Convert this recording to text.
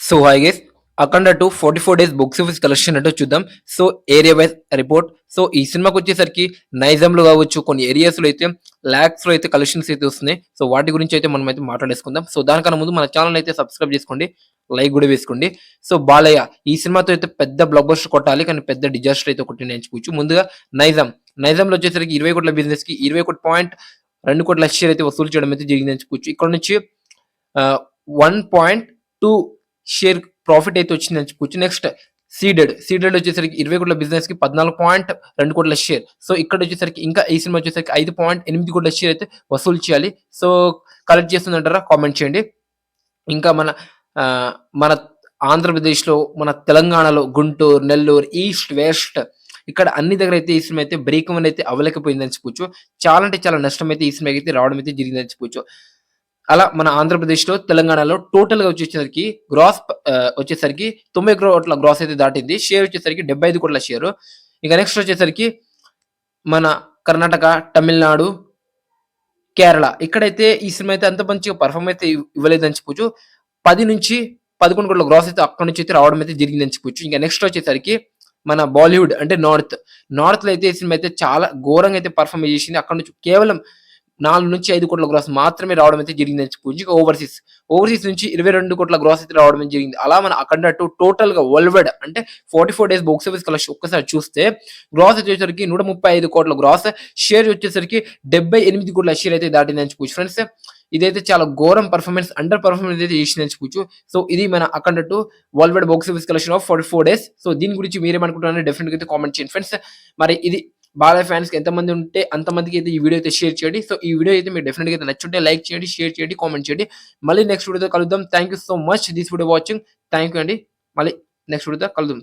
So hi guys, అఖండ 2 44 days box office collection ఏంటో చూద్దాం. So area wise report. So ఈ సినిమాకి వచ్చేసరికి నైజాంలో కావచ్చు, కొన్ని ఏరియాస్లో అయితే లాక్స్లో అయితే కలెక్షన్స్ అయితే వస్తున్నాయి. సో వాటి గురించి అయితే మనం అయితే మాట్లాడేసుకుందాం. సో దానికన్నా ముందు మన ఛానల్ అయితే సబ్స్క్రైబ్ చేసుకోండి, లైక్ కూడా వేసుకోండి. సో బాలయ్య ఈ సినిమాతో అయితే పెద్ద బ్లాక్ బస్టర్ కొట్టాలి, కానీ పెద్ద డిజాస్టర్ అయితే ఒకటి నేర్చుకోవచ్చు. ముందుగా నైజాంలో వచ్చేసరికి 20 కోట్ల బిజినెస్ కి 21.2 కోట్ల షేర్ అయితే వసూలు చేయడం అయితే జరిగింది నేర్చుకోవచ్చు. ఇక్కడ నుంచి 1.2 షేర్ ప్రాఫిట్ అయితే వచ్చిందని చెప్పుకోవచ్చు. నెక్స్ట్ సీడెడ్ వచ్చేసరికి 20 కోట్ల బిజినెస్ కి 14.2 కోట్ల షేర్. సో ఇక్కడ వచ్చేసరికి ఇంకా ఈ సినిమా వచ్చేసరికి 5.8 కోట్ల షేర్ అయితే వసూలు చేయాలి. So collect చేస్తుందంటారా? కామెంట్ చేయండి. ఇంకా మన ఆంధ్రప్రదేశ్లో, మన తెలంగాణలో గుంటూరు, నెల్లూరు, ఈస్ట్, వెస్ట్ ఇక్కడ అన్ని దగ్గర అయితే ఈ సినిమా అయితే బ్రేక్ వన్ అయితే అవ్వలేకపోయిందని చెప్పుకోవచ్చు. చాలా అంటే చాలా నష్టం అయితే ఈ సినిమాకి అయితే రావడం అయితే జరిగిందని చెప్పుకోవచ్చు. అలా మన ఆంధ్రప్రదేశ్లో, తెలంగాణలో టోటల్ గా వచ్చేసరికి గ్రాస్ వచ్చేసరికి 90 కోట్ల గ్రాస్ అయితే దాటింది. షేర్ వచ్చేసరికి 75 కోట్ల షేర్. ఇక నెక్స్ట్ వచ్చేసరికి మన కర్ణాటక, తమిళనాడు, కేరళ ఇక్కడైతే ఈ సినిమా అయితే అంత మంచిగా పర్ఫార్మ్ అయితే ఇవ్వలేదని చెప్పొచ్చు. 10 నుంచి 11 కోట్ల గ్రాస్ అయితే అక్కడ నుంచి అయితే రావడం అయితే జరిగిందని చెప్పొచ్చు. ఇంకా నెక్స్ట్ వచ్చేసరికి మన బాలీవుడ్ అంటే నార్త్ లో అయితే ఈ సినిమా అయితే చాలా ఘోరంగా అయితే పర్ఫార్మ్ చేసింది. అక్కడ నుంచి కేవలం 4 నుంచి 5 కోట్ల గ్రాస్ మాత్రమే రావడం అయితే జరిగిందని చెప్పుకోవచ్చు. ఇంకా ఓవర్సీస్ నుంచి 22 కోట్ల గ్రాస్ అయితే రావడం అయితే జరిగింది. అలా మన అఖండ టోటల్ గా వరల్డ్ వైడ్ అంటే 44 డేస్ బాక్స్ ఆఫీస్ కలెక్షన్ ఒక్కసారి చూస్తే గ్రాస్ వచ్చేసరికి 135 కోట్ల గ్రాస్, షేర్ వచ్చేసరికి 78 కోట్ల షేర్ అయితే దాటిందని చెప్పుకోవచ్చు. ఫ్రెండ్స్, ఇదైతే చాలా ఘోరం పర్ఫార్మెన్స్, అండర్ పర్ఫార్మెన్స్ అయితే చేసిందని చెప్పుకోవచ్చు. సో ఇది మన Akhanda worldwide box office collection of 44 days. So దీని గురించి మీరేమనుకుంటున్నారో డెఫినెట్ గా అయితే కామెంట్ చేయండి ఫ్రెండ్స్. మరి ఇది బాలయ్య ఫ్యాన్స్ కి ఎంతమంది ఉంటే అంతమందికి అయితే ఈ వీడియో అయితే షేర్ చేయండి. సో ఈ వీడియో అయితే మీకు డెఫినెట్ గా అయితే నచ్చుంటే లైక్ చేయండి, షేర్ చేయండి, కామెంట్ చేయండి. మళ్ళీ నెక్స్ట్ వీడియోతో కలుద్దాం. Thank you so much this video watching. Thank you అండి. మళ్ళీ నెక్స్ట్ వీడియోతో కలుద్దాం.